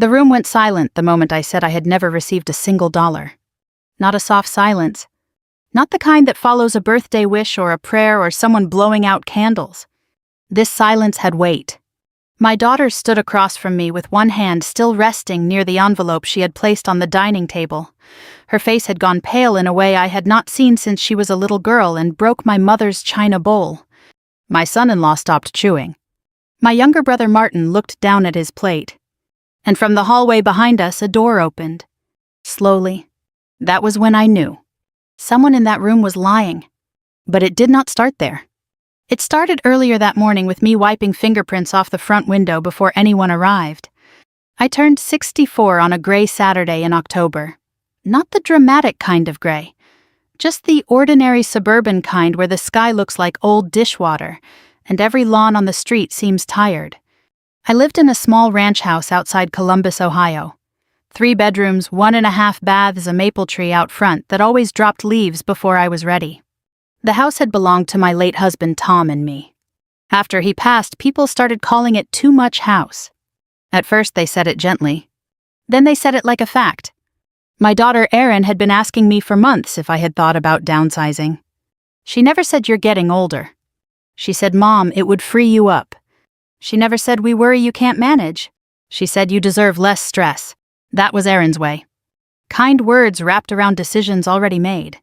The room went silent the moment I said I had never received a single dollar. Not a soft silence. Not the kind that follows a birthday wish or a prayer or someone blowing out candles. This silence had weight. My daughter stood across from me with one hand still resting near the envelope she had placed on the dining table. Her face had gone pale in a way I had not seen since she was a little girl and broke my mother's china bowl. My son-in-law stopped chewing. My younger brother Martin looked down at his plate. And from the hallway behind us, a door opened. Slowly. That was when I knew. Someone in that room was lying. But it did not start there. It started earlier that morning with me wiping fingerprints off the front window before anyone arrived. I turned 64 on a gray Saturday in October. Not the dramatic kind of gray. Just the ordinary suburban kind where the sky looks like old dishwater, and every lawn on the street seems tired. I lived in a small ranch house outside Columbus, Ohio. 3 bedrooms, 1.5 baths, a maple tree out front that always dropped leaves before I was ready. The house had belonged to my late husband Tom and me. After he passed, people started calling it Too Much House. At first they said it gently. Then they said it like a fact. My daughter Erin had been asking me for months if I had thought about downsizing. She never said you're getting older. She said, Mom, it would free you up. She never said we worry you can't manage. She said you deserve less stress. That was Erin's way. Kind words wrapped around decisions already made.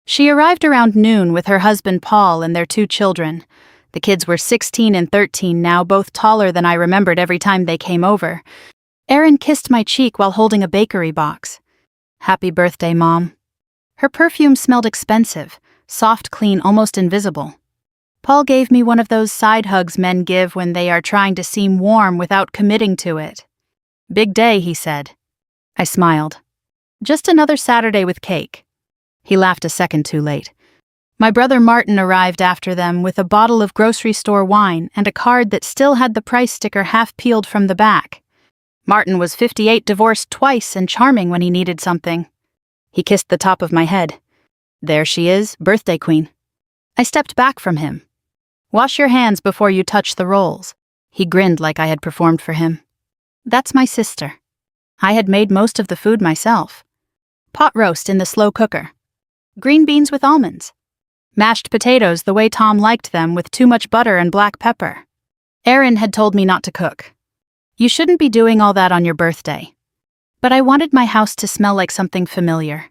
She arrived around noon with her husband Paul and their 2 children. The kids were 16 and 13 now, both taller than I remembered every time they came over. Erin kissed my cheek while holding a bakery box. Happy birthday, Mom. Her perfume smelled expensive, soft, clean, almost invisible. Paul gave me one of those side hugs men give when they are trying to seem warm without committing to it. Big day, he said. I smiled. Just another Saturday with cake. He laughed a second too late. My brother Martin arrived after them with a bottle of grocery store wine and a card that still had the price sticker half peeled from the back. Martin was 58, divorced twice, and charming when he needed something. He kissed the top of my head. There she is, birthday queen. I stepped back from him. Wash your hands before you touch the rolls. He grinned like I had performed for him. That's my sister. I had made most of the food myself. Pot roast in the slow cooker. Green beans with almonds. Mashed potatoes the way Tom liked them with too much butter and black pepper. Erin had told me not to cook. You shouldn't be doing all that on your birthday. But I wanted my house to smell like something familiar.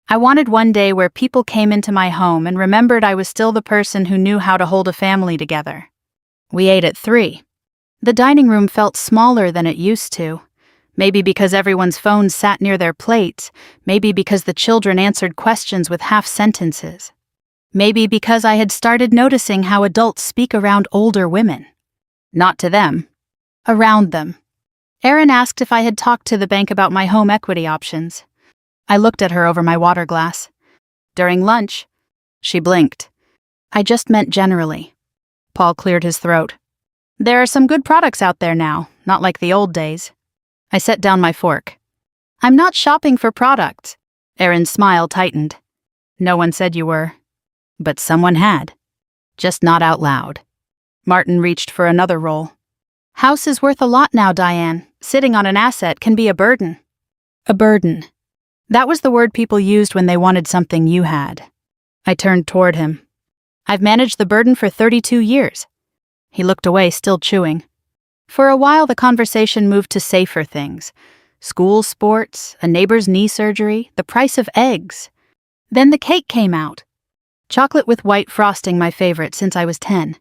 I wanted one day where people came into my home and remembered I was still the person who knew how to hold a family together. We ate at 3. The dining room felt smaller than it used to. Maybe because everyone's phones sat near their plates, maybe because the children answered questions with half sentences. Maybe because I had started noticing how adults speak around older women. Not to them. Around them. Erin asked if I had talked to the bank about my home equity options. I looked at her over my water glass. During lunch. She blinked. I just meant generally. Paul cleared his throat. There are some good products out there now, not like the old days. I set down my fork. I'm not shopping for products. Erin's smile tightened. No one said you were. But someone had. Just not out loud. Martin reached for another roll. House is worth a lot now, Diane. Sitting on an asset can be a burden. A burden. That was the word people used when they wanted something you had. I turned toward him. I've managed the burden for 32 years. He looked away, still chewing. For a while, the conversation moved to safer things. School sports, a neighbor's knee surgery, the price of eggs. Then the cake came out. Chocolate with white frosting, my favorite since I was 10.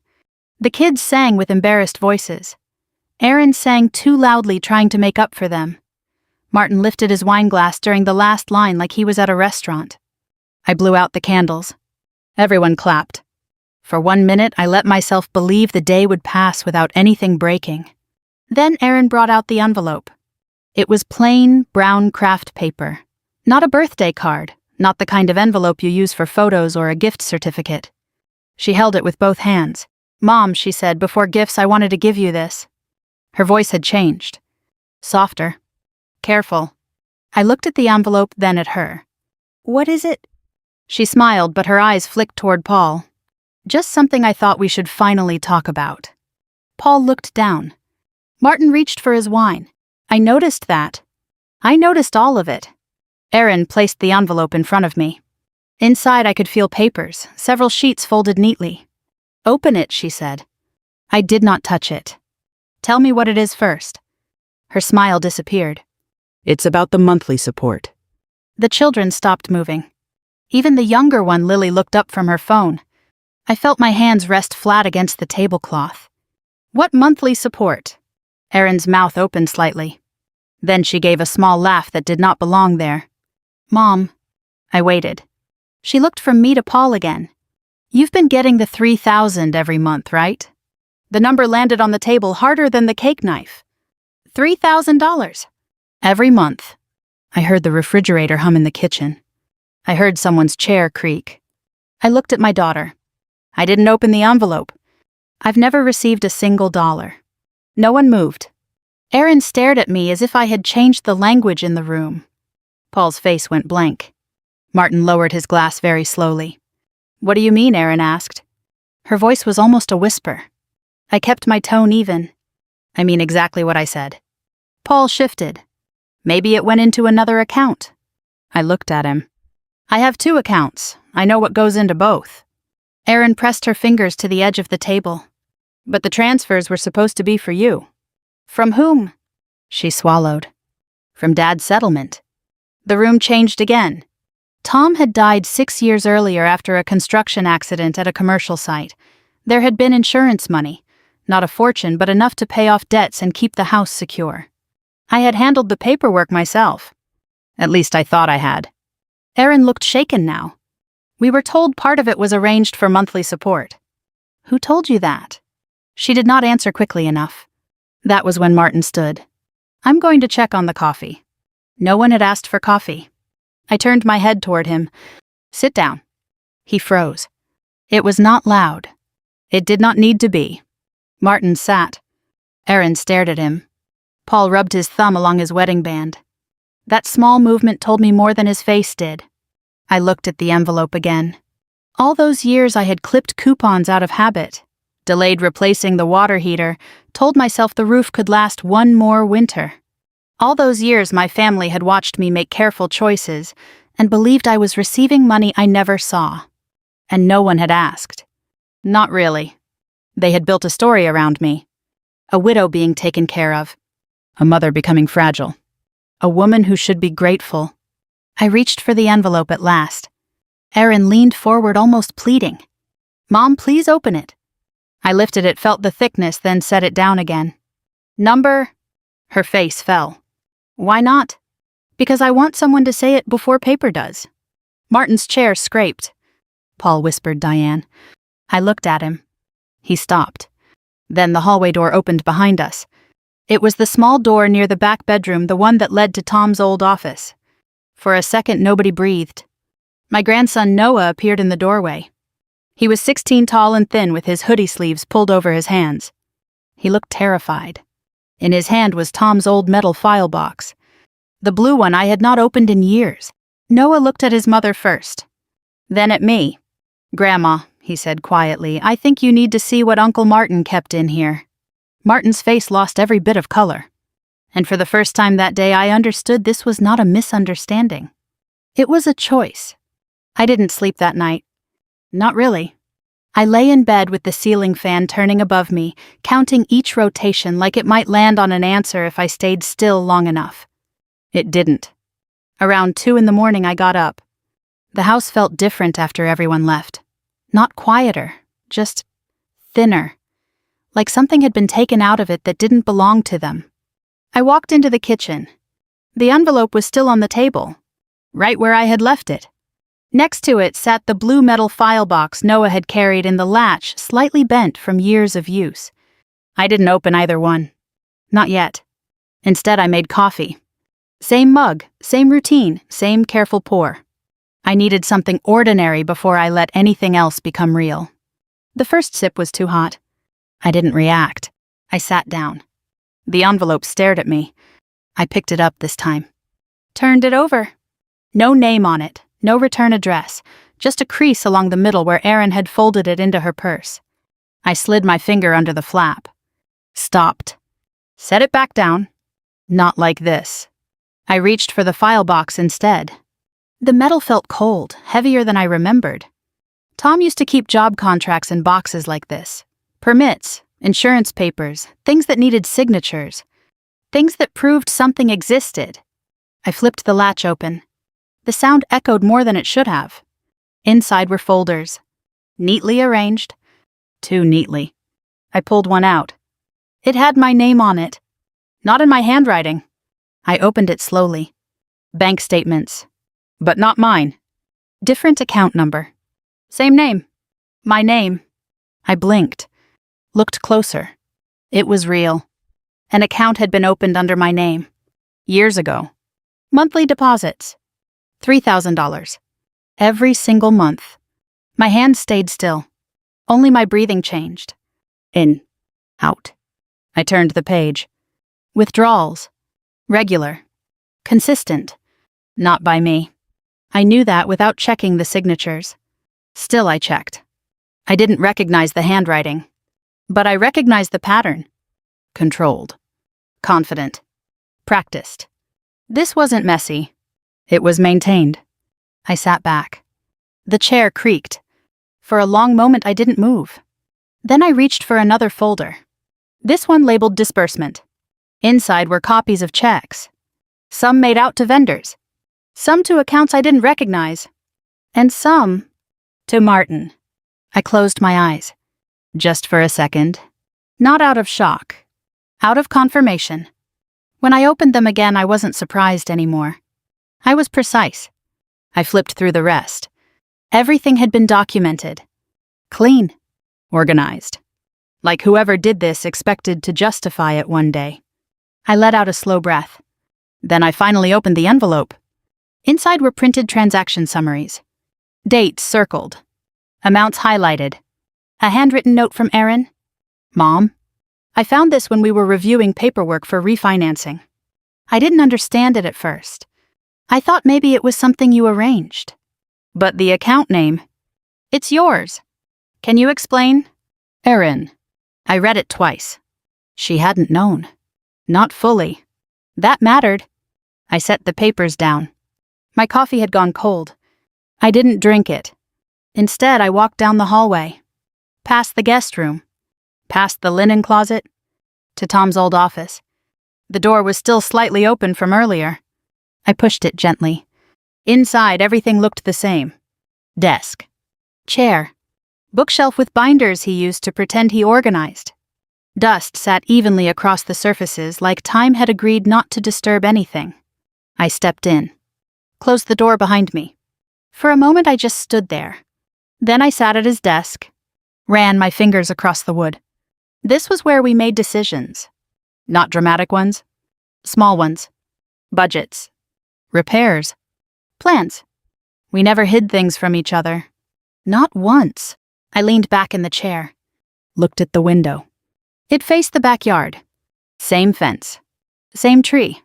The kids sang with embarrassed voices. Erin sang too loudly, trying to make up for them. Martin lifted his wine glass during the last line like he was at a restaurant. I blew out the candles. Everyone clapped. For 1 minute, I let myself believe the day would pass without anything breaking. Then Erin brought out the envelope. It was plain, brown craft paper. Not a birthday card, not the kind of envelope you use for photos or a gift certificate. She held it with both hands. Mom, she said, before gifts I wanted to give you this. Her voice had changed. Softer. Careful. I looked at the envelope, then at her. What is it? She smiled, but her eyes flicked toward Paul. Just something I thought we should finally talk about. Paul looked down. Martin reached for his wine. I noticed that. I noticed all of it. Erin placed the envelope in front of me. Inside I could feel papers, several sheets folded neatly. Open it, she said. I did not touch it. Tell me what it is first. Her smile disappeared. It's about the monthly support. The children stopped moving. Even the younger one, Lily, looked up from her phone. I felt my hands rest flat against the tablecloth. What monthly support? Erin's mouth opened slightly. Then she gave a small laugh that did not belong there. Mom. I waited. She looked from me to Paul again. You've been getting the $3,000 every month, right? The number landed on the table harder than the cake knife. $3,000. Every month. I heard the refrigerator hum in the kitchen. I heard someone's chair creak. I looked at my daughter. I didn't open the envelope. I've never received a single dollar. No one moved. Erin stared at me as if I had changed the language in the room. Paul's face went blank. Martin lowered his glass very slowly. What do you mean? Erin asked. Her voice was almost a whisper. I kept my tone even. I mean exactly what I said. Paul shifted. Maybe it went into another account. I looked at him. I have 2 accounts. I know what goes into both. Erin pressed her fingers to the edge of the table. But the transfers were supposed to be for you. From whom? She swallowed. From Dad's settlement. The room changed again. Tom had died 6 years earlier after a construction accident at a commercial site. There had been insurance money. Not a fortune, but enough to pay off debts and keep the house secure. I had handled the paperwork myself. At least I thought I had. Erin looked shaken now. We were told part of it was arranged for monthly support. Who told you that? She did not answer quickly enough. That was when Martin stood. I'm going to check on the coffee. No one had asked for coffee. I turned my head toward him. Sit down. He froze. It was not loud. It did not need to be. Martin sat. Erin stared at him. Paul rubbed his thumb along his wedding band. That small movement told me more than his face did. I looked at the envelope again. All those years I had clipped coupons out of habit, delayed replacing the water heater, told myself the roof could last one more winter. All those years my family had watched me make careful choices and believed I was receiving money I never saw. And no one had asked. Not really. They had built a story around me. A widow being taken care of. A mother becoming fragile. A woman who should be grateful. I reached for the envelope at last. Erin leaned forward, almost pleading. Mom, please open it. I lifted it, felt the thickness, then set it down again. Number? Her face fell. Why not? Because I want someone to say it before paper does. Martin's chair scraped. Paul whispered Diane. I looked at him. He stopped. Then the hallway door opened behind us. It was the small door near the back bedroom, the one that led to Tom's old office. For a second, nobody breathed. My grandson Noah appeared in the doorway. He was 16 tall and thin, with his hoodie sleeves pulled over his hands. He looked terrified. In his hand was Tom's old metal file box. The blue one I had not opened in years. Noah looked at his mother first. Then at me. Grandma, he said quietly, I think you need to see what Uncle Martin kept in here. Martin's face lost every bit of color. And for the first time that day I understood this was not a misunderstanding. It was a choice. I didn't sleep that night. Not really. I lay in bed with the ceiling fan turning above me, counting each rotation like it might land on an answer if I stayed still long enough. It didn't. Around 2 a.m. I got up. The house felt different after everyone left. Not quieter, just thinner. Like something had been taken out of it that didn't belong to them. I walked into the kitchen. The envelope was still on the table, right where I had left it. Next to it sat the blue metal file box Noah had carried, in the latch slightly bent from years of use. I didn't open either one. Not yet. Instead, I made coffee. Same mug, same routine, same careful pour. I needed something ordinary before I let anything else become real. The first sip was too hot. I didn't react. I sat down. The envelope stared at me. I picked it up this time. Turned it over. No name on it. No return address, just a crease along the middle where Erin had folded it into her purse. I slid my finger under the flap. Stopped. Set it back down. Not like this. I reached for the file box instead. The metal felt cold, heavier than I remembered. Tom used to keep job contracts in boxes like this. Permits, insurance papers, things that needed signatures. Things that proved something existed. I flipped the latch open. The sound echoed more than it should have. Inside were folders. Neatly arranged. Too neatly. I pulled one out. It had my name on it. Not in my handwriting. I opened it slowly. Bank statements. But not mine. Different account number. Same name. My name. I blinked. Looked closer. It was real. An account had been opened under my name. Years ago. Monthly deposits. $3,000. Every single month. My hand stayed still. Only my breathing changed. In. Out. I turned the page. Withdrawals. Regular. Consistent. Not by me. I knew that without checking the signatures. Still I checked. I didn't recognize the handwriting. But I recognized the pattern. Controlled. Confident. Practiced. This wasn't messy. It was maintained. I sat back. The chair creaked. For a long moment I didn't move. Then I reached for another folder. This one labeled disbursement. Inside were copies of checks. Some made out to vendors. Some to accounts I didn't recognize. And some to Martin. I closed my eyes. Just for a second. Not out of shock. Out of confirmation. When I opened them again, I wasn't surprised anymore. I was precise. I flipped through the rest. Everything had been documented. Clean. Organized. Like whoever did this expected to justify it one day. I let out a slow breath. Then I finally opened the envelope. Inside were printed transaction summaries. Dates circled. Amounts highlighted. A handwritten note from Erin. Mom. I found this when we were reviewing paperwork for refinancing. I didn't understand it at first. I thought maybe it was something you arranged. But the account name. It's yours. Can you explain? Erin. I read it twice. She hadn't known. Not fully. That mattered. I set the papers down. My coffee had gone cold. I didn't drink it. Instead, I walked down the hallway. Past the guest room. Past the linen closet. To Tom's old office. The door was still slightly open from earlier. I pushed it gently. Inside, everything looked the same. Desk. Chair. Bookshelf with binders he used to pretend he organized. Dust sat evenly across the surfaces like time had agreed not to disturb anything. I stepped in. Closed the door behind me. For a moment I just stood there. Then I sat at his desk. Ran my fingers across the wood. This was where we made decisions. Not dramatic ones. Small ones. Budgets. Repairs. Plans. We never hid things from each other. Not once. I leaned back in the chair. Looked at the window. It faced the backyard. Same fence. Same tree.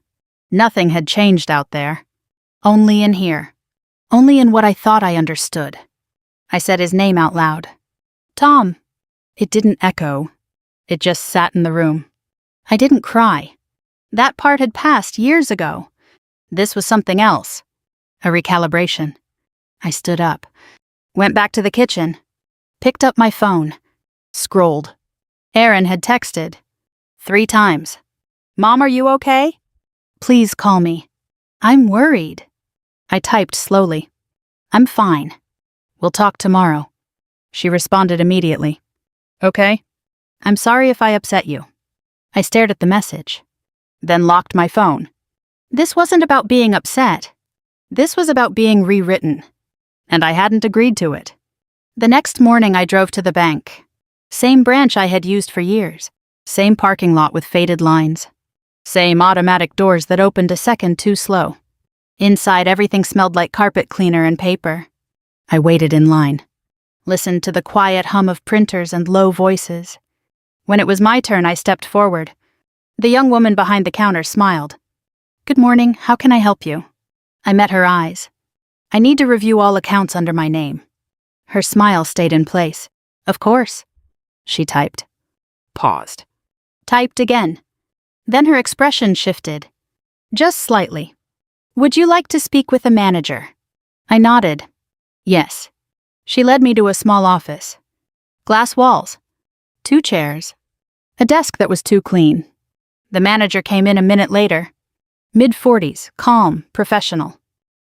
Nothing had changed out there. Only in here. Only in what I thought I understood. I said his name out loud. Tom. It didn't echo. It just sat in the room. I didn't cry. That part had passed years ago. This was something else. A recalibration. I stood up. Went back to the kitchen. Picked up my phone. Scrolled. Erin had texted. 3 times. Mom, are you okay? Please call me. I'm worried. I typed slowly. I'm fine. We'll talk tomorrow. She responded immediately. Okay. I'm sorry if I upset you. I stared at the message. Then locked my phone. This wasn't about being upset. This was about being rewritten. And I hadn't agreed to it. The next morning I drove to the bank. Same branch I had used for years. Same parking lot with faded lines. Same automatic doors that opened a second too slow. Inside everything smelled like carpet cleaner and paper. I waited in line. Listened to the quiet hum of printers and low voices. When it was my turn, I stepped forward. The young woman behind the counter smiled. Good morning, how can I help you? I met her eyes. I need to review all accounts under my name. Her smile stayed in place. Of course. She typed. Paused. Typed again. Then her expression shifted. Just slightly. Would you like to speak with a manager? I nodded. Yes. She led me to a small office. Glass walls. 2 chairs. A desk that was too clean. The manager came in a minute later. Mid-40s, calm, professional.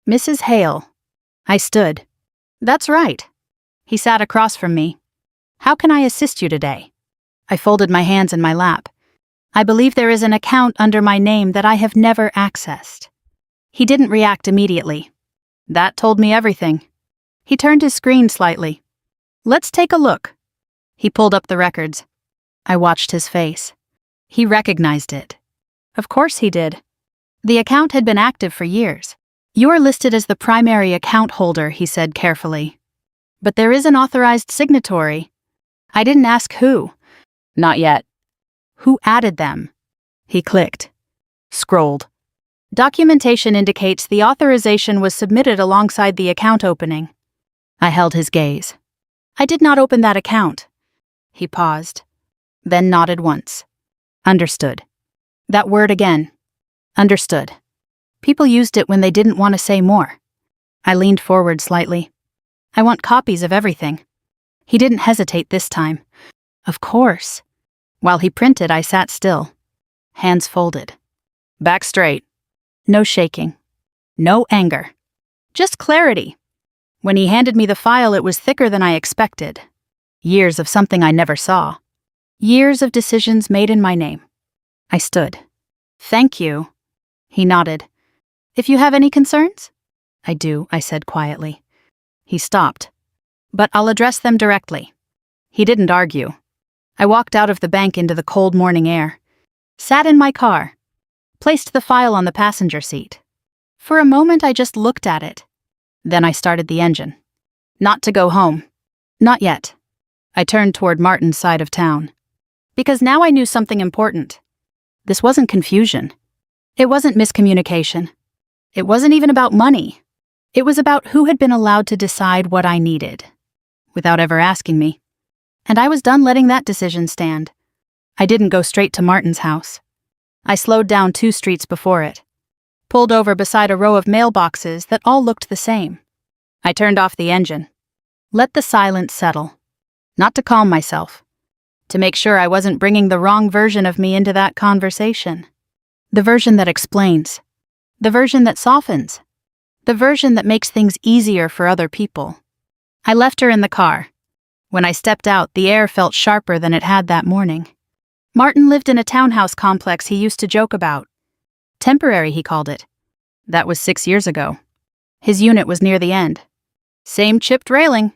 Mrs. Hale. I stood. That's right. He sat across from me. How can I assist you today? I folded my hands in my lap. I believe there is an account under my name that I have never accessed. He didn't react immediately. That told me everything. He turned his screen slightly. Let's take a look. He pulled up the records. I watched his face. He recognized it. Of course he did. The account had been active for years. You're listed as the primary account holder, he said carefully. But there is an authorized signatory. I didn't ask who. Not yet. Who added them? He clicked. Scrolled. Documentation indicates the authorization was submitted alongside the account opening. I held his gaze. I did not open that account. He paused, then nodded once. Understood. That word again. Understood. People used it when they didn't want to say more. I leaned forward slightly. I want copies of everything. He didn't hesitate this time. Of course. While he printed, I sat still. Hands folded. Back straight. No shaking. No anger. Just clarity. When he handed me the file, it was thicker than I expected. Years of something I never saw. Years of decisions made in my name. I stood. Thank you. He nodded. If you have any concerns? I do, I said quietly. He stopped. But I'll address them directly. He didn't argue. I walked out of the bank into the cold morning air. Sat in my car. Placed the file on the passenger seat. For a moment I just looked at it. Then I started the engine. Not to go home. Not yet. I turned toward Martin's side of town. Because now I knew something important. This wasn't confusion. It wasn't miscommunication. It wasn't even about money. It was about who had been allowed to decide what I needed, without ever asking me. And I was done letting that decision stand. I didn't go straight to Martin's house. I slowed down 2 streets before it. Pulled over beside a row of mailboxes that all looked the same. I turned off the engine. Let the silence settle. Not to calm myself. To make sure I wasn't bringing the wrong version of me into that conversation. The version that explains. The version that softens. The version that makes things easier for other people. I left her in the car. When I stepped out, the air felt sharper than it had that morning. Martin lived in a townhouse complex he used to joke about. Temporary, he called it. That was 6 years ago. His unit was near the end. Same chipped railing.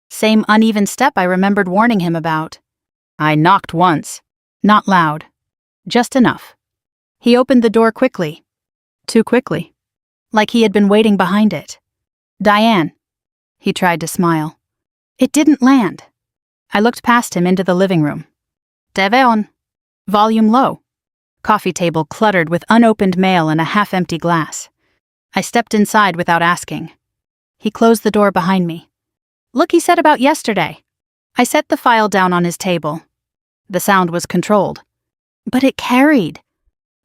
Same uneven step I remembered warning him about. I knocked once. Not loud. Just enough. He opened the door quickly. Too quickly. Like he had been waiting behind it. Diane. He tried to smile. It didn't land. I looked past him into the living room. TV on. Volume low. Coffee table cluttered with unopened mail and a half-empty glass. I stepped inside without asking. He closed the door behind me. Look, he said about yesterday. I set the file down on his table. The sound was controlled. But it carried.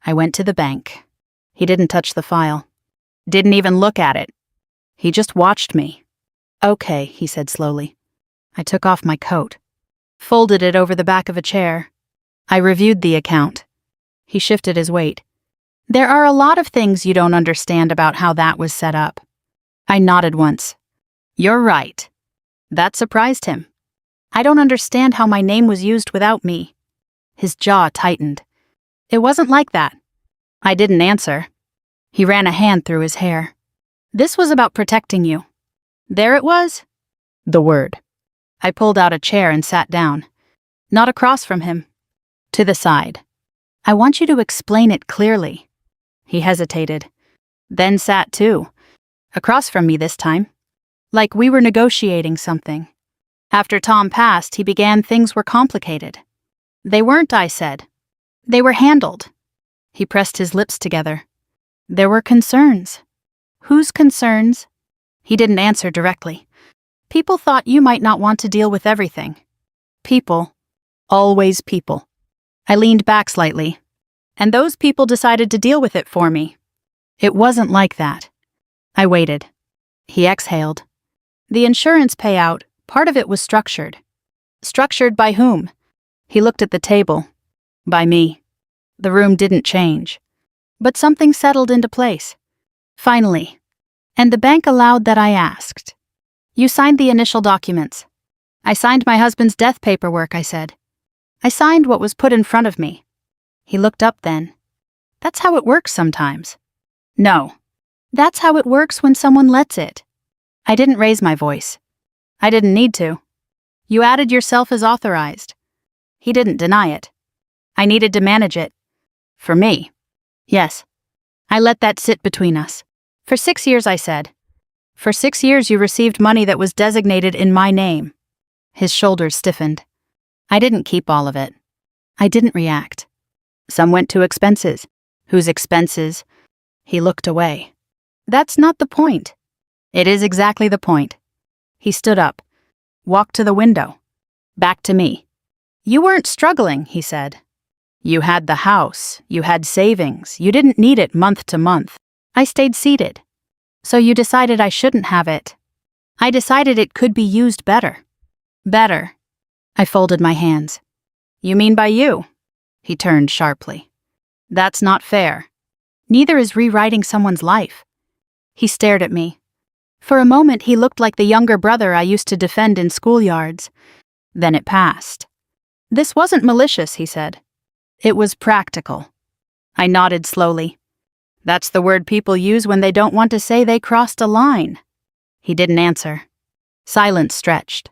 I went to the bank. He didn't touch the file. Didn't even look at it. He just watched me. Okay, he said slowly. I took off my coat. Folded it over the back of a chair. I reviewed the account. He shifted his weight. There are a lot of things you don't understand about how that was set up. I nodded once. You're right. That surprised him. I don't understand how my name was used without me. His jaw tightened. It wasn't like that. I didn't answer. He ran a hand through his hair. This was about protecting you. There it was. The word. I pulled out a chair and sat down. Not across from him. To the side. I want you to explain it clearly. He hesitated. Then sat too. Across from me this time. Like we were negotiating something. After Tom passed, he began things were complicated. They weren't, I said. They were handled. He pressed his lips together. There were concerns. Whose concerns? He didn't answer directly. People thought you might not want to deal with everything. People. Always people. I leaned back slightly. And those people decided to deal with it for me. It wasn't like that. I waited. He exhaled. The insurance payout, part of it was structured. Structured by whom? He looked at the table. By me. The room didn't change. But something settled into place. Finally. And the bank allowed that I asked. You signed the initial documents. I signed my husband's death paperwork, I said. I signed what was put in front of me. He looked up then. That's how it works sometimes. No. That's how it works when someone lets it. I didn't raise my voice. I didn't need to. You added yourself as authorized. He didn't deny it. I needed to manage it. For me. Yes. I let that sit between us. For 6 years, I said. For 6 years you received money that was designated in my name. His shoulders stiffened. I didn't keep all of it. I didn't react. Some went to expenses. Whose expenses? He looked away. That's not the point. It is exactly the point. He stood up, walked to the window, back to me. You weren't struggling, he said. You had the house, you had savings, you didn't need it month to month. I stayed seated. So you decided I shouldn't have it. I decided it could be used better. Better. I folded my hands. You mean by you? He turned sharply. That's not fair. Neither is rewriting someone's life. He stared at me. For a moment he looked like the younger brother I used to defend in schoolyards. Then it passed. This wasn't malicious, he said. It was practical. I nodded slowly. That's the word people use when they don't want to say they crossed a line. He didn't answer. Silence stretched.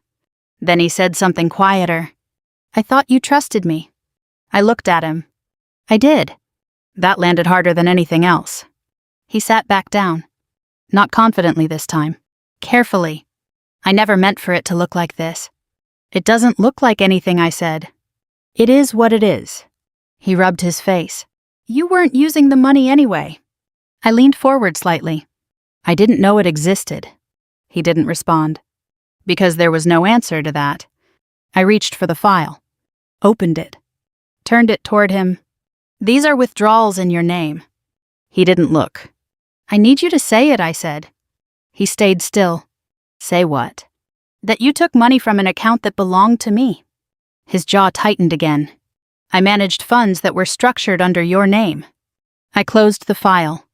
Then he said something quieter. I thought you trusted me. I looked at him. I did. That landed harder than anything else. He sat back down. Not confidently this time. Carefully. I never meant for it to look like this. It doesn't look like anything, I said. It is what it is. He rubbed his face. You weren't using the money anyway. I leaned forward slightly. I didn't know it existed. He didn't respond. Because there was no answer to that. I reached for the file. Opened it. Turned it toward him. These are withdrawals in your name. He didn't look. I need you to say it, I said. He stayed still. Say what? That you took money from an account that belonged to me. His jaw tightened again. I managed funds that were structured under your name. I closed the file.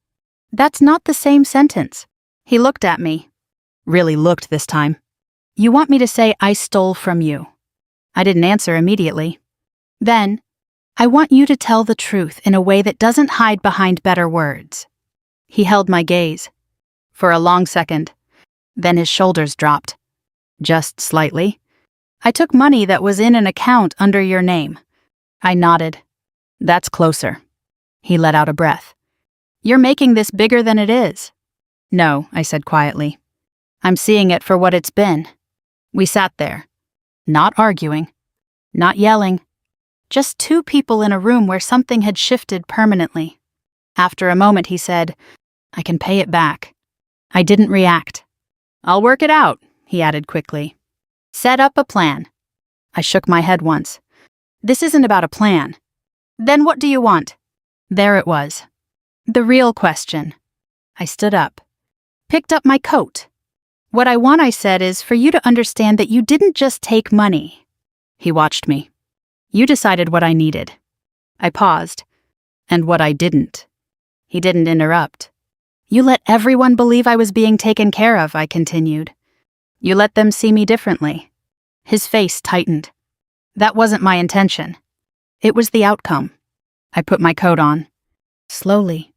That's not the same sentence. He looked at me. Really looked this time. You want me to say I stole from you. I didn't answer immediately. Then, I want you to tell the truth in a way that doesn't hide behind better words. He held my gaze. For a long second. Then his shoulders dropped. Just slightly. I took money that was in an account under your name. I nodded. That's closer. He let out a breath. You're making this bigger than it is. No, I said quietly. I'm seeing it for what it's been. We sat there. Not arguing. Not yelling. Just two people in a room where something had shifted permanently. After a moment he said, I can pay it back. I didn't react. I'll work it out, he added quickly. Set up a plan. I shook my head once. This isn't about a plan. Then what do you want? There it was. The real question. I stood up. Picked up my coat. What I want, I said, is for you to understand that you didn't just take money. He watched me. You decided what I needed. I paused. And what I didn't. He didn't interrupt. You let everyone believe I was being taken care of, I continued. You let them see me differently. His face tightened. That wasn't my intention. It was the outcome. I put my coat on. Slowly.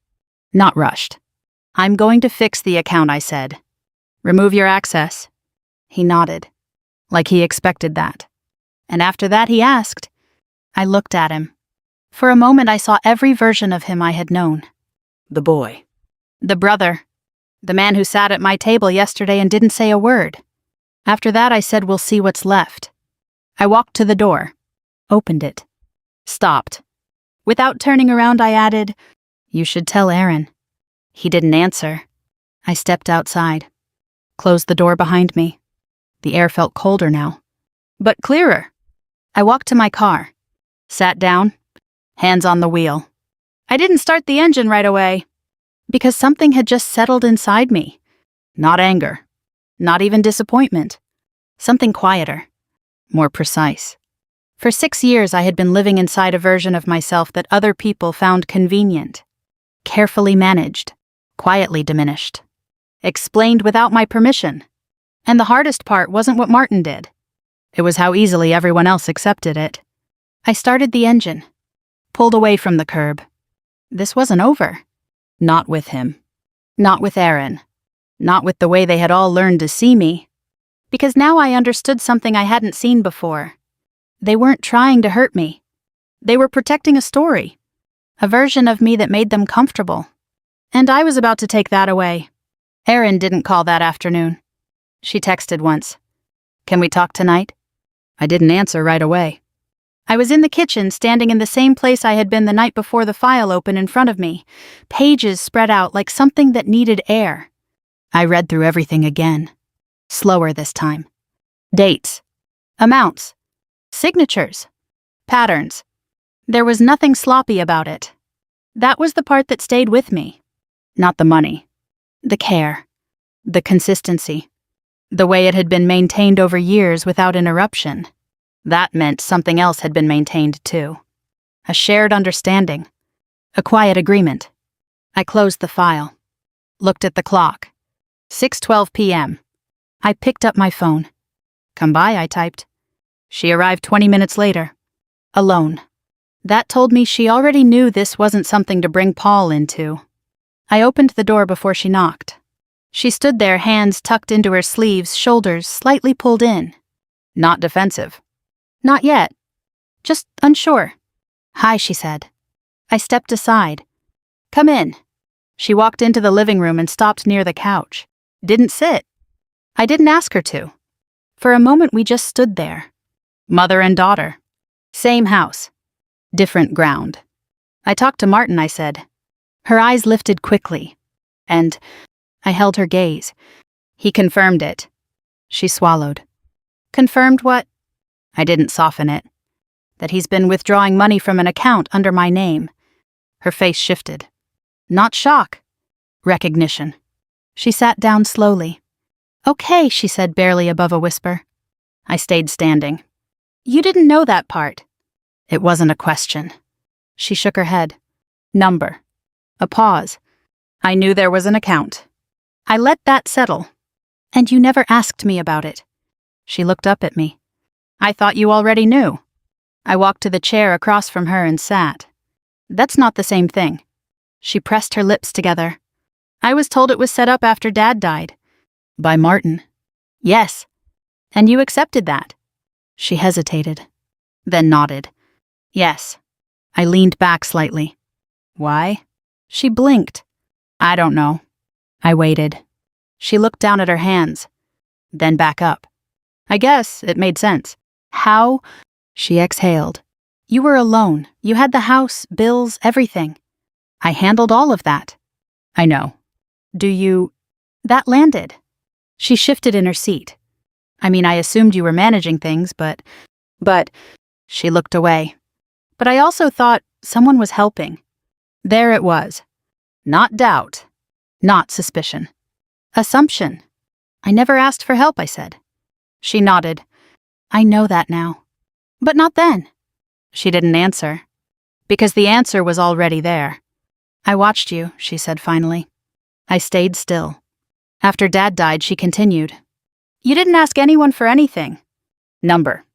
Not rushed. I'm going to fix the account, I said. Remove your access. He nodded. Like he expected that. And after that he asked. I looked at him. For a moment I saw every version of him I had known. The boy. The brother. The man who sat at my table yesterday and didn't say a word. After that I said we'll see what's left. I walked to the door. Opened it. Stopped. Without turning around I added, You should tell Aaron. He didn't answer. I stepped outside. Closed the door behind me. The air felt colder now. But clearer. I walked to my car. Sat down. Hands on the wheel. I didn't start the engine right away. Because something had just settled inside me. Not anger. Not even disappointment. Something quieter. More precise. For 6 years, I had been living inside a version of myself that other people found convenient. Carefully managed. Quietly diminished. Explained without my permission. And the hardest part wasn't what Martin did. It was how easily everyone else accepted it. I started the engine. Pulled away from the curb. This wasn't over. Not with him. Not with Aaron. Not with the way they had all learned to see me. Because now I understood something I hadn't seen before. They weren't trying to hurt me. They were protecting a story. A version of me that made them comfortable. And I was about to take that away. Erin didn't call that afternoon. She texted once. "Can we talk tonight?" I didn't answer right away. I was in the kitchen, standing in the same place I had been the night before the file opened in front of me, pages spread out like something that needed air. I read through everything again. Slower this time. Dates. Amounts. Signatures. Patterns. There was nothing sloppy about it. That was the part that stayed with me. Not the money. The care. The consistency. The way it had been maintained over years without interruption. That meant something else had been maintained too. A shared understanding. A quiet agreement. I closed the file. Looked at the clock. 6:12 p.m. I picked up my phone. "Come by," I typed. She arrived 20 minutes later. Alone. That told me she already knew this wasn't something to bring Paul into. I opened the door before she knocked. She stood there, hands tucked into her sleeves, shoulders slightly pulled in. Not defensive. Not yet. Just unsure. "Hi," she said. I stepped aside. "Come in." She walked into the living room and stopped near the couch. Didn't sit. I didn't ask her to. For a moment we just stood there. Mother and daughter. Same house. Different ground. "I talked to Martin," I said. Her eyes lifted quickly. And I held her gaze. "He confirmed it." She swallowed. "Confirmed what?" I didn't soften it. "That he's been withdrawing money from an account under my name." Her face shifted. Not shock. Recognition. She sat down slowly. "Okay," she said barely above a whisper. I stayed standing. "You didn't know that part." It wasn't a question. She shook her head. "Number." A pause. I knew there was an account. I let that settle. "And you never asked me about it." She looked up at me. "I thought you already knew." I walked to the chair across from her and sat. "That's not the same thing." She pressed her lips together. "I was told it was set up after Dad died." "By Martin?" "Yes." "And you accepted that?" She hesitated, then nodded. "Yes." I leaned back slightly. "Why?" She blinked. "I don't know." I waited. She looked down at her hands, then back up. "I guess it made sense." "How?" She exhaled. "You were alone. You had the house, bills, everything." "I handled all of that." "I know." "Do you—" "That landed." She shifted in her seat. "I mean, I assumed you were managing things, but... She looked away. "But I also thought someone was helping." There it was. Not doubt. Not suspicion. Assumption. "I never asked for help," I said. She nodded. "I know that now." "But not then." She didn't answer. Because the answer was already there. "I watched you," she said finally. I stayed still. After Dad died, she continued. "You didn't ask anyone for anything." "Number."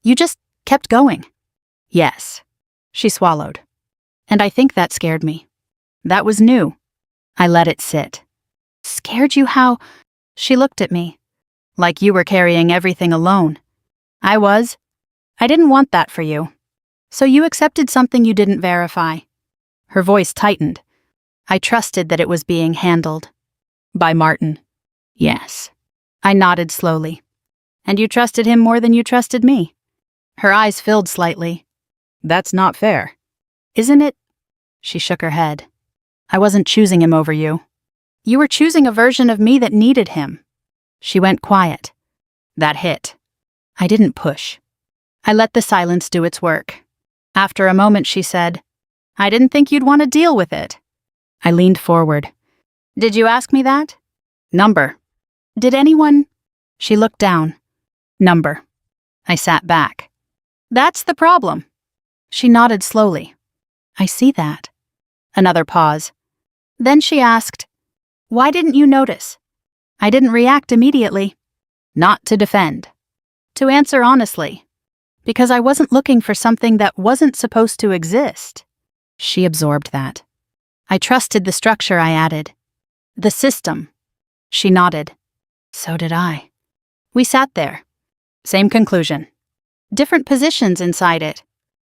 "You just kept going." "Yes." She swallowed. And I think that scared me. That was new. I let it sit. "Scared you how?" She looked at me. "Like you were carrying everything alone." "I was. I didn't want that for you. So you accepted something you didn't verify." Her voice tightened. I trusted that it was being handled. "By Martin." "Yes." I nodded slowly. "And you trusted him more than you trusted me." Her eyes filled slightly. "That's not fair." "Isn't it?" She shook her head. "I wasn't choosing him over you. You were choosing a version of me that needed him." She went quiet. That hit. I didn't push. I let the silence do its work. After a moment, she said, "I didn't think you'd want to deal with it." I leaned forward. Did you ask me that? Number. Did anyone? She looked down. Number. I sat back. That's the problem. She nodded slowly. I see that. Another pause. Then she asked, why didn't you notice? I didn't react immediately. Not to defend. To answer honestly. Because I wasn't looking for something that wasn't supposed to exist. She absorbed that. I trusted the structure, I added. The system. She nodded. So did I. We sat there. Same conclusion. Different positions inside it.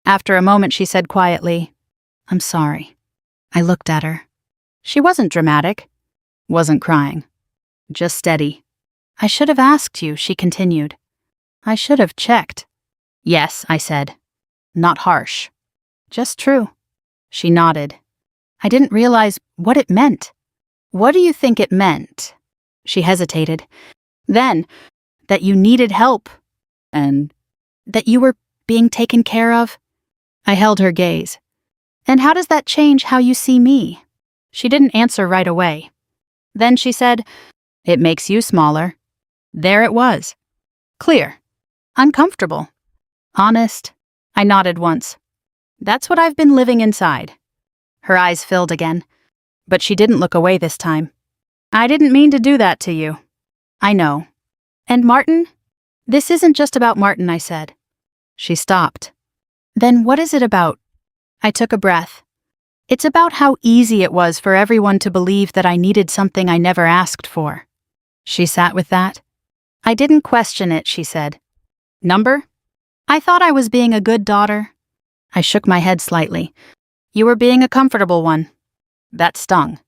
After a moment, she said quietly, I'm sorry. I looked at her. She wasn't dramatic. Wasn't crying. Just steady. I should have asked you, she continued. I should have checked. Yes, I said. Not harsh. Just true. She nodded. I didn't realize what it meant. What do you think it meant? She hesitated. Then, that you needed help. And that you were being taken care of. I held her gaze. And how does that change how you see me? She didn't answer right away. Then she said, it makes you smaller. There it was. Clear. Uncomfortable. Honest. I nodded once. That's what I've been living inside. Her eyes filled again. But she didn't look away this time. I didn't mean to do that to you. I know. And Martin? This isn't just about Martin, I said. She stopped. Then what is it about? I took a breath. It's about how easy it was for everyone to believe that I needed something I never asked for. She sat with that. I didn't question it, she said. Number? I thought I was being a good daughter. I shook my head slightly. You were being a comfortable one. That stung.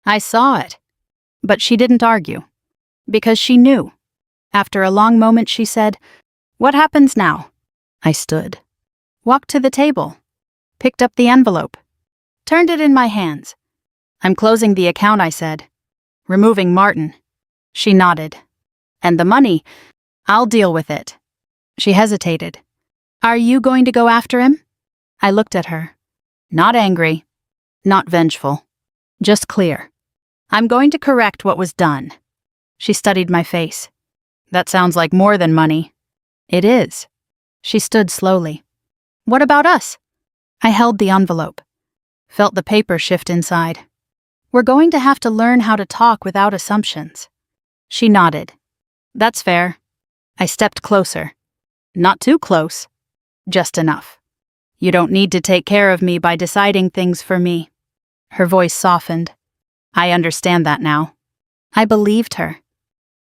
I saw it. But she didn't argue. Because she knew. After a long moment, she said, what happens now? I stood. Walked to the table. Picked up the envelope. Turned it in my hands. I'm closing the account, I said. Removing Martin. She nodded. And the money, I'll deal with it. She hesitated. Are you going to go after him? I looked at her. Not angry. Not vengeful. Just clear. I'm going to correct what was done. She studied my face. That sounds like more than money. It is. She stood slowly. What about us? I held the envelope. Felt the paper shift inside. We're going to have to learn how to talk without assumptions. She nodded. That's fair. I stepped closer. Not too close. Just enough. You don't need to take care of me by deciding things for me. Her voice softened. I understand that now. I believed her.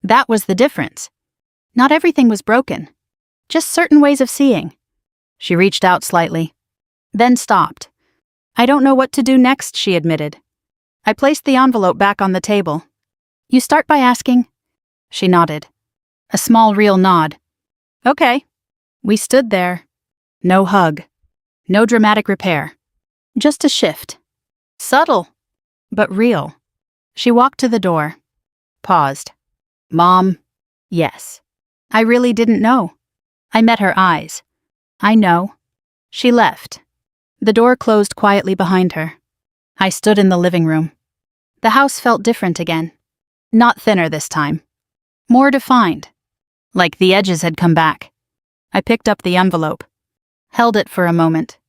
That was the difference. Not everything was broken. Just certain ways of seeing. She reached out slightly. Then stopped. I don't know what to do next, she admitted. I placed the envelope back on the table. You start by asking? She nodded. A small real nod. Okay. We stood there. No hug. No dramatic repair. Just a shift. Subtle, but real. She walked to the door. Paused. Mom? Yes. I really didn't know. I met her eyes. I know. She left. The door closed quietly behind her. I stood in the living room. The house felt different again. Not thinner this time. More defined. Like the edges had come back. I picked up the envelope. Held it for a moment.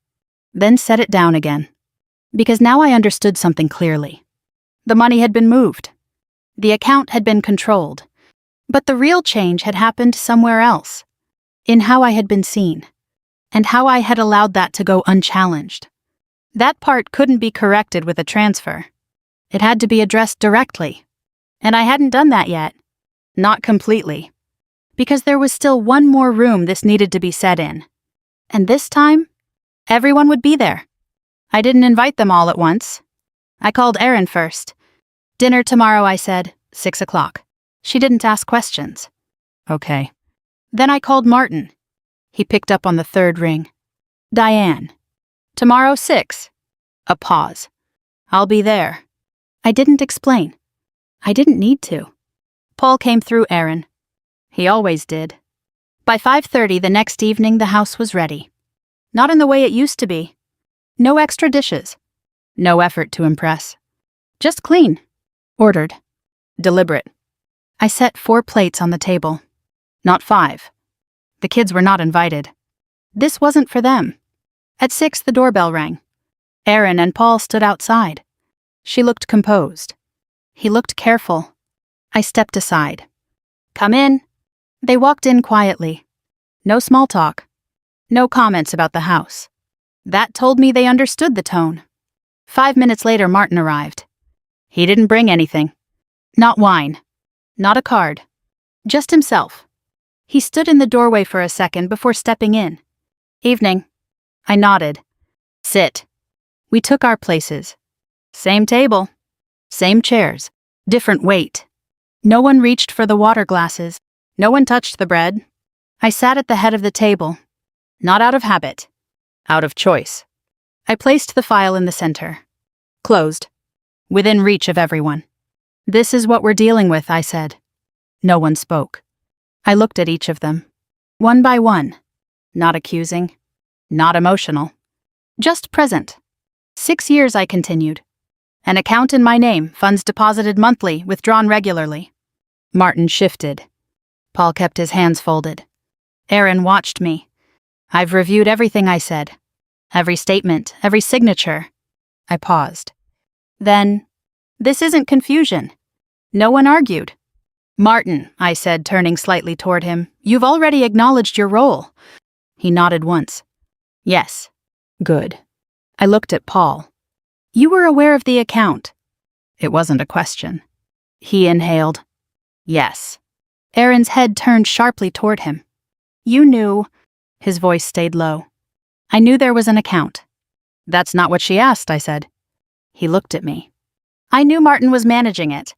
Then set it down again. Because now I understood something clearly. The money had been moved. The account had been controlled. But the real change had happened somewhere else. In how I had been seen. And how I had allowed that to go unchallenged. That part couldn't be corrected with a transfer. It had to be addressed directly. And I hadn't done that yet. Not completely. Because there was still one more room this needed to be set in. And this time, everyone would be there. I didn't invite them all at once. I called Erin first. Dinner tomorrow, I said, 6 o'clock. She didn't ask questions. Okay. Then I called Martin. He picked up on the third ring. Diane. Tomorrow 6. A pause. I'll be there. I didn't explain. I didn't need to. Paul came through Erin. He always did. By 5:30 the next evening the house was ready. Not in the way it used to be. No extra dishes. No effort to impress. Just clean. Ordered. Deliberate. I set 4 plates on the table. Not 5. The kids were not invited. This wasn't for them. At 6, the doorbell rang. Erin and Paul stood outside. She looked composed. He looked careful. I stepped aside. Come in. They walked in quietly. No small talk. No comments about the house. That told me they understood the tone. 5 minutes later, Martin arrived. He didn't bring anything. Not wine. Not a card. Just himself. He stood in the doorway for a second before stepping in. Evening. I nodded. Sit. We took our places. Same table. Same chairs. Different weight. No one reached for the water glasses. No one touched the bread. I sat at the head of the table. Not out of habit. Out of choice. I placed the file in the center. Closed. Within reach of everyone. This is what we're dealing with, I said. No one spoke. I looked at each of them. One by one. Not accusing. Not emotional. Just present. 6 years, I continued. An account in my name, funds deposited monthly, withdrawn regularly. Martin shifted. Paul kept his hands folded. Erin watched me. I've reviewed everything I said. Every statement, every signature. I paused. Then, this isn't confusion. No one argued. Martin, I said, turning slightly toward him, you've already acknowledged your role. He nodded once. Yes. Good. I looked at Paul. You were aware of the account. It wasn't a question. He inhaled. Yes. Erin's head turned sharply toward him. You knew. His voice stayed low. I knew there was an account. That's not what she asked, I said. He looked at me. I knew Martin was managing it.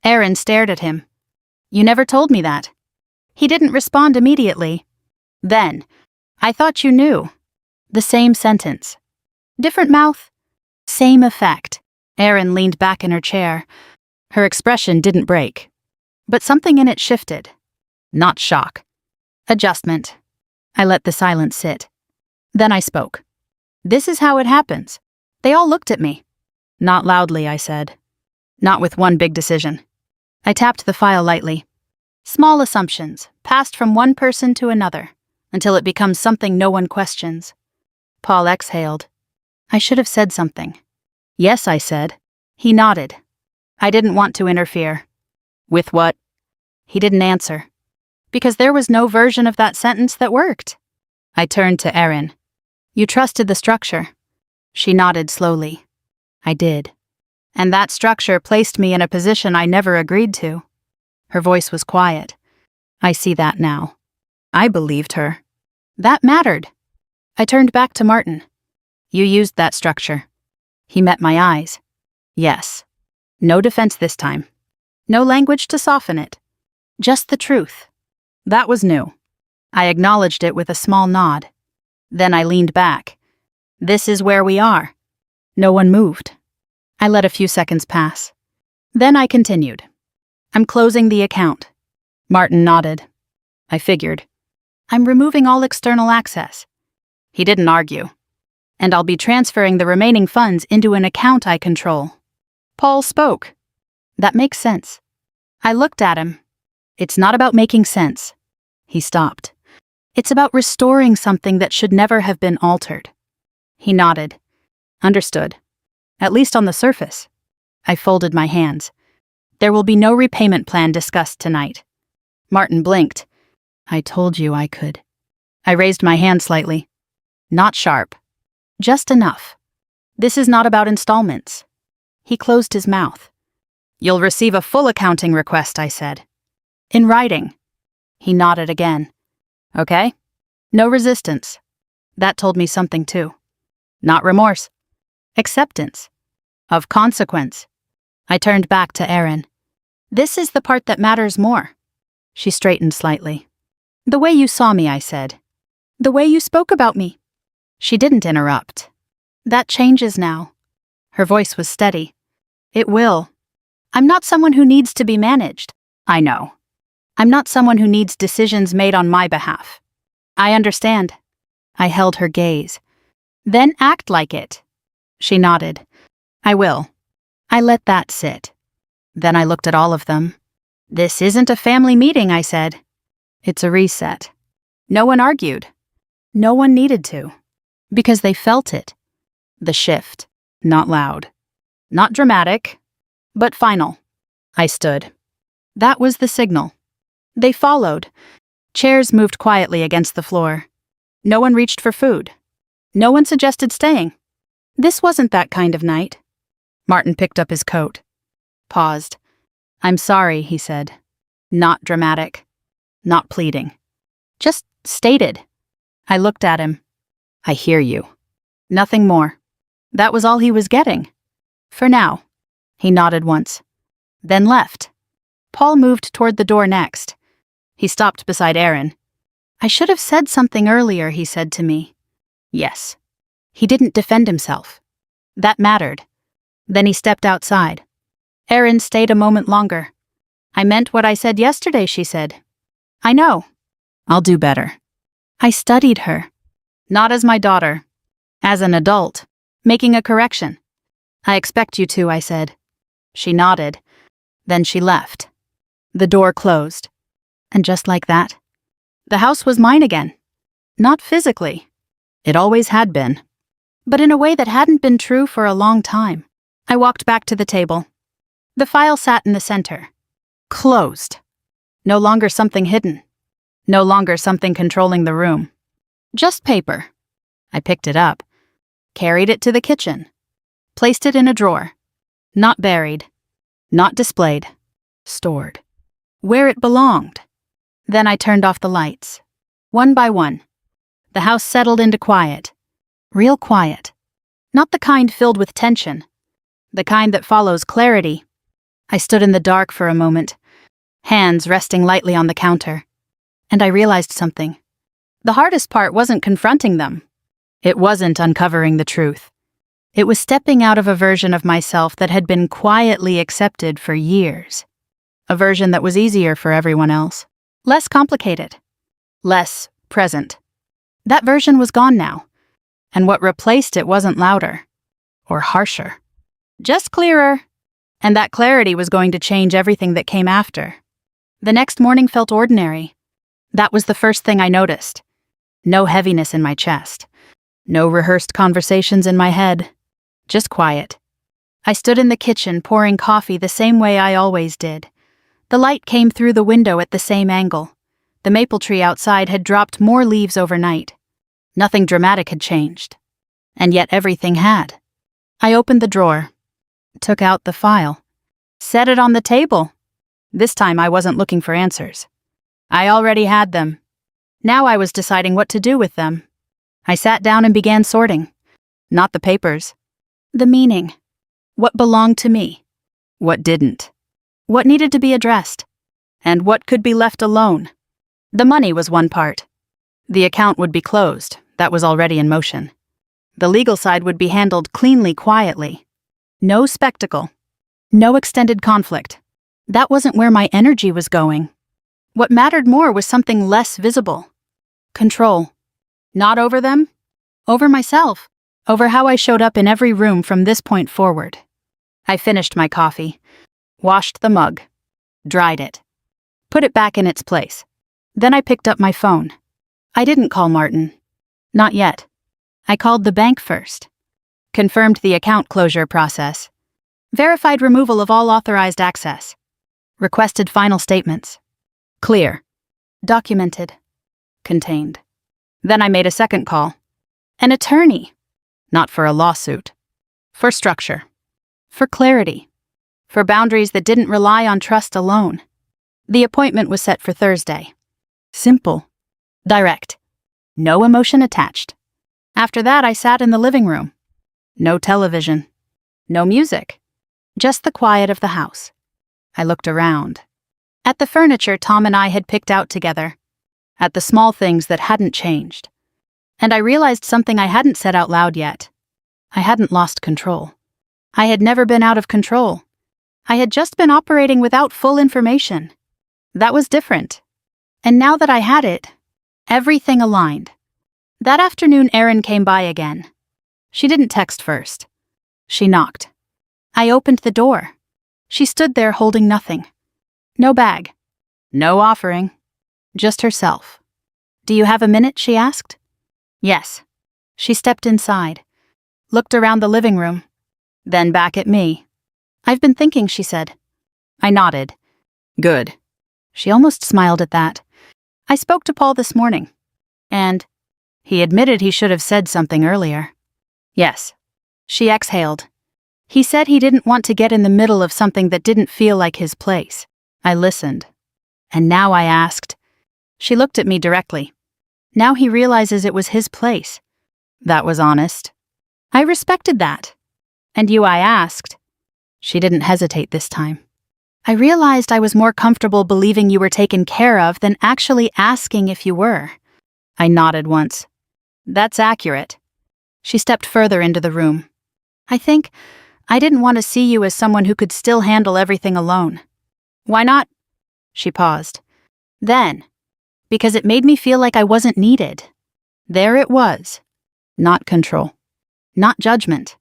Erin stared at him. You never told me that. He didn't respond immediately. Then, I thought you knew. The same sentence. Different mouth. Same effect. Erin leaned back in her chair. Her expression didn't break. But something in it shifted. Not shock. Adjustment. I let the silence sit. Then I spoke. This is how it happens. They all looked at me. Not loudly, I said. Not with one big decision. I tapped the file lightly. Small assumptions, passed from one person to another, until it becomes something no one questions. Paul exhaled. I should have said something. Yes, I said. He nodded. I didn't want to interfere. With what? He didn't answer. Because there was no version of that sentence that worked. I turned to Erin. You trusted the structure. She nodded slowly. I did. And that structure placed me in a position I never agreed to. Her voice was quiet. I see that now. I believed her. That mattered. I turned back to Martin. You used that structure. He met my eyes. Yes. No defense this time. No language to soften it. Just the truth. That was new. I acknowledged it with a small nod. Then I leaned back. This is where we are. No one moved. I let a few seconds pass. Then I continued. I'm closing the account. Martin nodded. I figured. I'm removing all external access. He didn't argue. And I'll be transferring the remaining funds into an account I control. Paul spoke. That makes sense. I looked at him. It's not about making sense. He stopped. It's about restoring something that should never have been altered. He nodded. Understood. At least on the surface. I folded my hands. There will be no repayment plan discussed tonight. Martin blinked. I told you I could. I raised my hand slightly. Not sharp. Just enough. This is not about installments. He closed his mouth. You'll receive a full accounting request, I said. In writing. He nodded again. Okay. No resistance. That told me something too. Not remorse. Acceptance. Of consequence. I turned back to Erin. This is the part that matters more. She straightened slightly. The way you saw me, I said. The way you spoke about me. She didn't interrupt. That changes now. Her voice was steady. It will. I'm not someone who needs to be managed. I know. I'm not someone who needs decisions made on my behalf. I understand. I held her gaze. Then act like it. She nodded. I will. I let that sit. Then I looked at all of them. This isn't a family meeting, I said. It's a reset. No one argued. No one needed to. Because they felt it. The shift. Not loud. Not dramatic. But final. I stood. That was the signal. They followed. Chairs moved quietly against the floor. No one reached for food. No one suggested staying. This wasn't that kind of night. Martin picked up his coat. Paused. I'm sorry, he said. Not dramatic. Not pleading. Just stated. I looked at him. I hear you. Nothing more. That was all he was getting. For now. He nodded once. Then left. Paul moved toward the door next. He stopped beside Aaron. I should have said something earlier, he said to me. Yes. He didn't defend himself. That mattered. Then he stepped outside. Aaron stayed a moment longer. I meant what I said yesterday, she said. I know. I'll do better. I studied her. Not as my daughter. As an adult. Making a correction. I expect you to, I said. She nodded. Then she left. The door closed. And just like that, the house was mine again. Not physically. It always had been. But in a way that hadn't been true for a long time. I walked back to the table. The file sat in the center. Closed. No longer something hidden. No longer something controlling the room. Just paper. I picked it up. Carried it to the kitchen. Placed it in a drawer. Not buried. Not displayed. Stored. Where it belonged. Then I turned off the lights. One by one. The house settled into quiet. Real quiet. Not the kind filled with tension. The kind that follows clarity. I stood in the dark for a moment, hands resting lightly on the counter. And I realized something. The hardest part wasn't confronting them. It wasn't uncovering the truth. It was stepping out of a version of myself that had been quietly accepted for years. A version that was easier for everyone else. Less complicated. Less present. That version was gone now. And what replaced it wasn't louder. Or harsher. Just clearer. And that clarity was going to change everything that came after. The next morning felt ordinary. That was the first thing I noticed. No heaviness in my chest. No rehearsed conversations in my head. Just quiet. I stood in the kitchen pouring coffee the same way I always did. The light came through the window at the same angle. The maple tree outside had dropped more leaves overnight. Nothing dramatic had changed. And yet everything had. I opened the drawer. Took out the file. Set it on the table. This time I wasn't looking for answers. I already had them. Now I was deciding what to do with them. I sat down and began sorting. Not the papers. The meaning. What belonged to me. What didn't. What needed to be addressed. And what could be left alone. The money was one part. The account would be closed. That was already in motion. The legal side would be handled cleanly, quietly. No spectacle. No extended conflict. That wasn't where my energy was going. What mattered more was something less visible. Control. Not over them. Over myself. Over how I showed up in every room from this point forward. I finished my coffee. Washed the mug. Dried it. Put it back in its place. Then I picked up my phone. I didn't call Martin. Not yet. I called the bank first. Confirmed the account closure process. Verified removal of all authorized access. Requested final statements. Clear. Documented. Contained. Then I made a second call. An attorney. Not for a lawsuit. For structure. For clarity. For boundaries that didn't rely on trust alone. The appointment was set for Thursday. Simple. Direct. No emotion attached. After that, I sat in the living room. No television. No music. Just the quiet of the house. I looked around. At the furniture Tom and I had picked out together. At the small things that hadn't changed. And I realized something I hadn't said out loud yet. I hadn't lost control. I had never been out of control. I had just been operating without full information. That was different. And now that I had it, everything aligned. That afternoon, Erin came by again. She didn't text first. She knocked. I opened the door. She stood there holding nothing. No bag. No offering. Just herself. Do you have a minute? She asked. Yes. She stepped inside. Looked around the living room. Then back at me. I've been thinking, she said. I nodded. Good. She almost smiled at that. I spoke to Paul this morning. And he admitted he should have said something earlier. Yes. She exhaled. He said he didn't want to get in the middle of something that didn't feel like his place. I listened. And now I asked. She looked at me directly. Now he realizes it was his place. That was honest. I respected that. And you, I asked. She didn't hesitate this time. I realized I was more comfortable believing you were taken care of than actually asking if you were. I nodded once. That's accurate. She stepped further into the room. I think I didn't want to see you as someone who could still handle everything alone. Why not? She paused. Then, because it made me feel like I wasn't needed. There it was. Not control. Not judgment.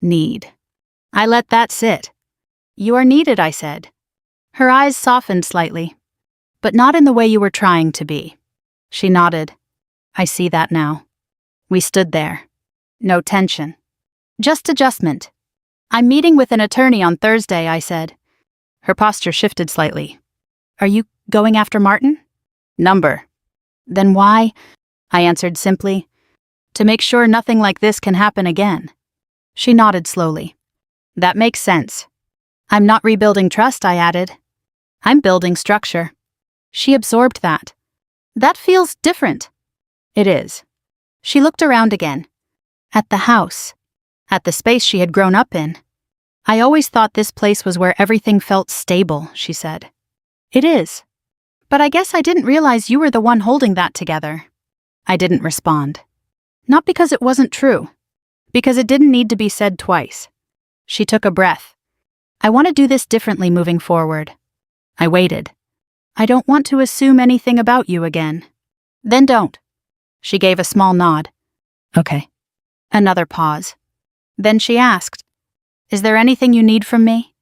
Need. I let that sit. You are needed, I said. Her eyes softened slightly. But not in the way you were trying to be. She nodded. I see that now. We stood there. No tension. Just adjustment. I'm meeting with an attorney on Thursday, I said. Her posture shifted slightly. Are you going after Martin? Number. Then why? I answered simply. To make sure nothing like this can happen again. She nodded slowly. That makes sense. I'm not rebuilding trust, I added. I'm building structure. She absorbed that. That feels different. It is. She looked around again. At the house. At the space she had grown up in. I always thought this place was where everything felt stable, she said. It is. But I guess I didn't realize you were the one holding that together. I didn't respond. Not because it wasn't true. Because it didn't need to be said twice. She took a breath. I want to do this differently moving forward. I waited. I don't want to assume anything about you again. Then don't. She gave a small nod. Okay. Another pause. Then she asked, Is there anything you need from me?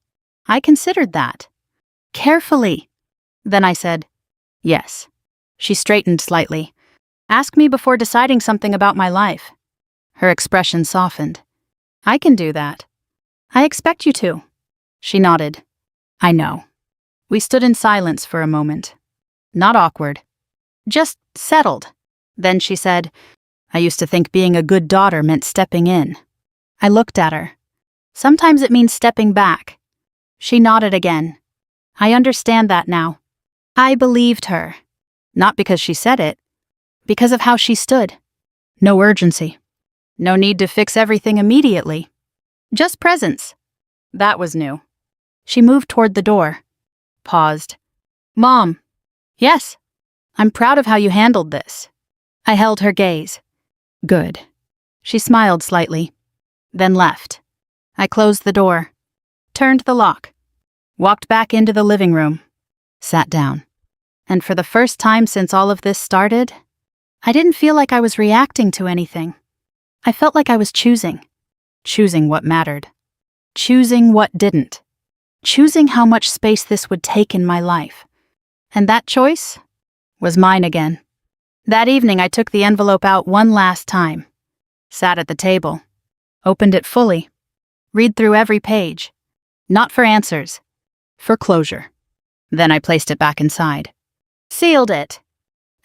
I considered that. Carefully. Then I said, Yes. She straightened slightly. Ask me before deciding something about my life. Her expression softened. I can do that. I expect you to. She nodded. I know. We stood in silence for a moment. Not awkward. Just settled. Then she said, I used to think being a good daughter meant stepping in. I looked at her. Sometimes it means stepping back. She nodded again. I understand that now. I believed her. Not because she said it. Because of how she stood. No urgency. No need to fix everything immediately. Just presence. That was new. She moved toward the door. Paused. Mom. Yes. I'm proud of how you handled this. I held her gaze. Good. She smiled slightly. Then left. I closed the door. Turned the lock. Walked back into the living room. Sat down. And for the first time since all of this started, I didn't feel like I was reacting to anything. I felt like I was choosing. Choosing what mattered. Choosing what didn't. Choosing how much space this would take in my life. And that choice was mine again. That evening I took the envelope out one last time. Sat at the table. Opened it fully. Read through every page. Not for answers. For closure. Then I placed it back inside. Sealed it.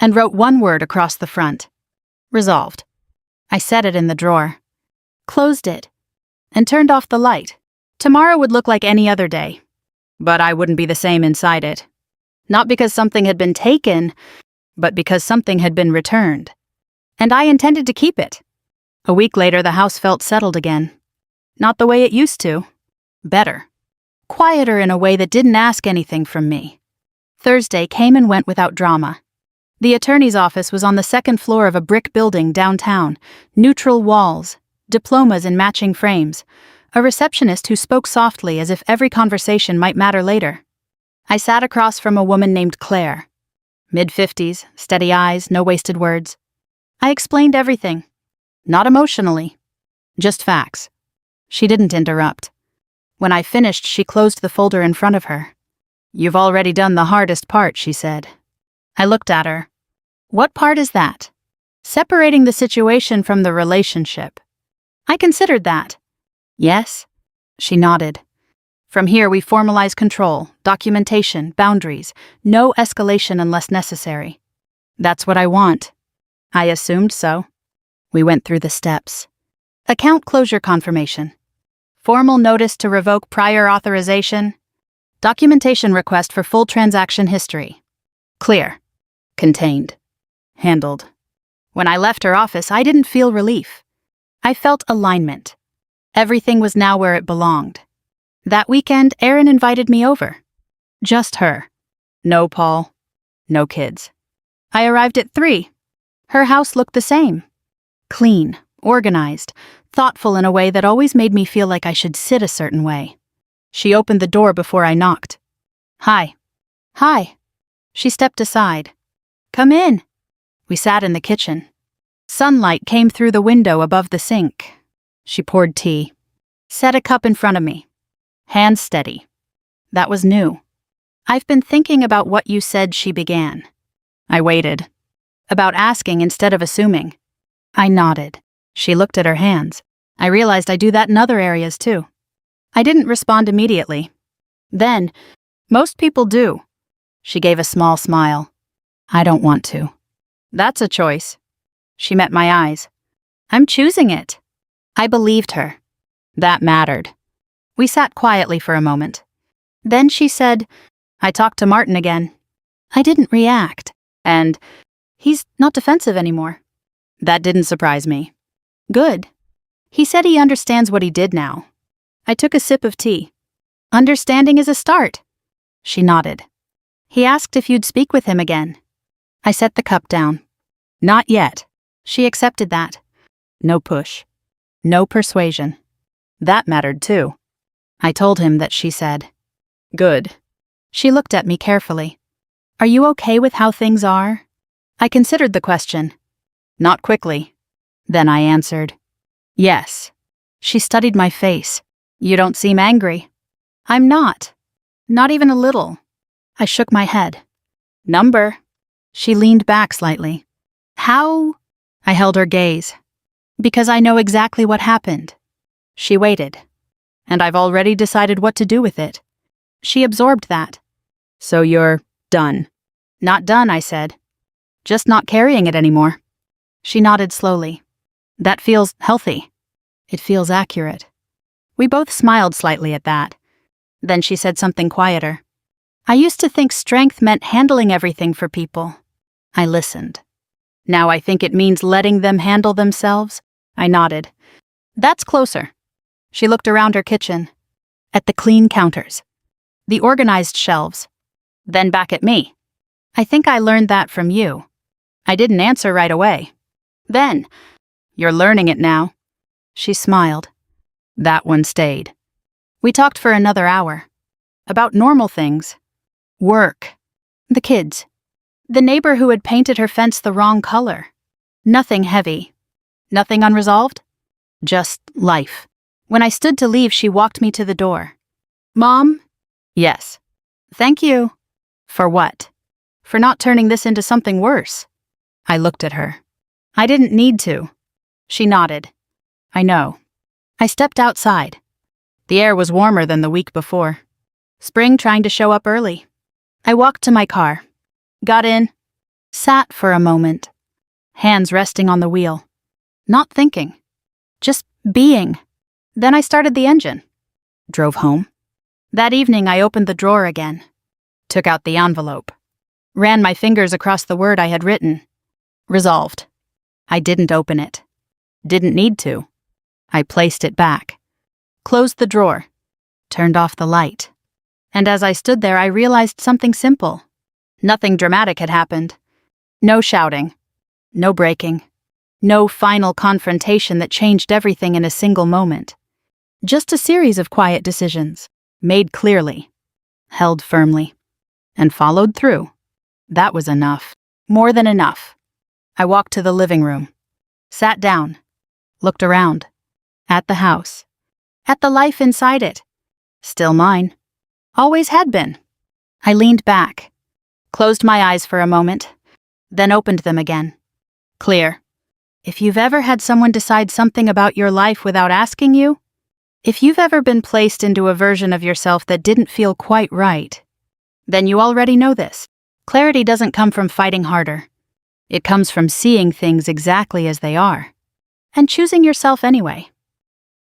And wrote one word across the front. Resolved. I set it in the drawer. Closed it. And turned off the light. Tomorrow would look like any other day. But I wouldn't be the same inside it. Not because something had been taken, but because something had been returned. And I intended to keep it. A week later, the house felt settled again. Not the way it used to. Better. Quieter in a way that didn't ask anything from me. Thursday came and went without drama. The attorney's office was on the second floor of a brick building downtown, neutral walls, diplomas in matching frames, a receptionist who spoke softly as if every conversation might matter later. I sat across from a woman named Claire. Mid-50s, steady eyes, no wasted words. I explained everything. Not emotionally. Just facts. She didn't interrupt. When I finished, she closed the folder in front of her. "You've already done the hardest part," she said. I looked at her. "What part is that?" "Separating the situation from the relationship." I considered that. "Yes?" She nodded. "From here we formalize control, documentation, boundaries, no escalation unless necessary." "That's what I want." I assumed so. We went through the steps. Account closure confirmation. Formal notice to revoke prior authorization. Documentation request for full transaction history. Clear. Contained. Handled. When I left her office, I didn't feel relief. I felt alignment. Everything was now where it belonged. That weekend, Erin invited me over. Just her. No Paul. No kids. I arrived at 3. Her house looked the same. Clean, organized, thoughtful in a way that always made me feel like I should sit a certain way. She opened the door before I knocked. "Hi." "Hi." She stepped aside. "Come in." We sat in the kitchen. Sunlight came through the window above the sink. She poured tea. Set a cup in front of me. Hands steady. That was new. "I've been thinking about what you said," she began. I waited. "About asking instead of assuming." I nodded. She looked at her hands. I realized I do that in other areas too. I didn't respond immediately. Then, "Most people do." She gave a small smile. "I don't want to." "That's a choice." She met my eyes. "I'm choosing it." I believed her. That mattered. We sat quietly for a moment. Then she said, "I talked to Martin again." I didn't react. And, "He's not defensive anymore." That didn't surprise me. Good. He said he understands what he did now. I took a sip of tea. "Understanding is a start." She nodded. "He asked if you'd speak with him again." I set the cup down. "Not yet." She accepted that. No push. No persuasion. That mattered too. I told him that. She said, "Good." She looked at me carefully. "Are you okay with how things are?" I considered the question. Not quickly. Then I answered, "Yes." She studied my face. "You don't seem angry." "I'm not. Not even a little." I shook my head. "Number." She leaned back slightly. "How?" I held her gaze. "Because I know exactly what happened." She waited. "And I've already decided what to do with it." She absorbed that. "So you're done?" "Not done," I said. "Just not carrying it anymore." She nodded slowly. "That feels healthy." "It feels accurate." We both smiled slightly at that. Then she said something quieter. "I used to think strength meant handling everything for people." I listened. "Now I think it means letting them handle themselves." I nodded. "That's closer." She looked around her kitchen. At the clean counters. The organized shelves. Then back at me. "I think I learned that from you." I didn't answer right away. Then, "You're learning it now." She smiled. That one stayed. We talked for another hour. About normal things. Work. The kids. The neighbor who had painted her fence the wrong color. Nothing heavy. Nothing unresolved. Just life. When I stood to leave, she walked me to the door. "Mom?" "Yes." "Thank you." "For what?" "For not turning this into something worse." I looked at her. "I didn't need to." She nodded. "I know." I stepped outside. The air was warmer than the week before. Spring trying to show up early. I walked to my car. Got in. Sat for a moment. Hands resting on the wheel. Not thinking. Just being. Then I started the engine. Drove home. That evening I opened the drawer again. Took out the envelope. Ran my fingers across the word I had written. Resolved. I didn't open it. Didn't need to. I placed it back. Closed the drawer. Turned off the light. And as I stood there, I realized something simple. Nothing dramatic had happened. No shouting. No breaking. No final confrontation that changed everything in a single moment. Just a series of quiet decisions, made clearly, held firmly, and followed through. That was enough. More than enough. I walked to the living room. Sat down. Looked around. At the house. At the life inside it. Still mine. Always had been. I leaned back, closed my eyes for a moment, then opened them again. Clear. If you've ever had someone decide something about your life without asking you, if you've ever been placed into a version of yourself that didn't feel quite right, then you already know this. Clarity doesn't come from fighting harder. It comes from seeing things exactly as they are, and choosing yourself anyway.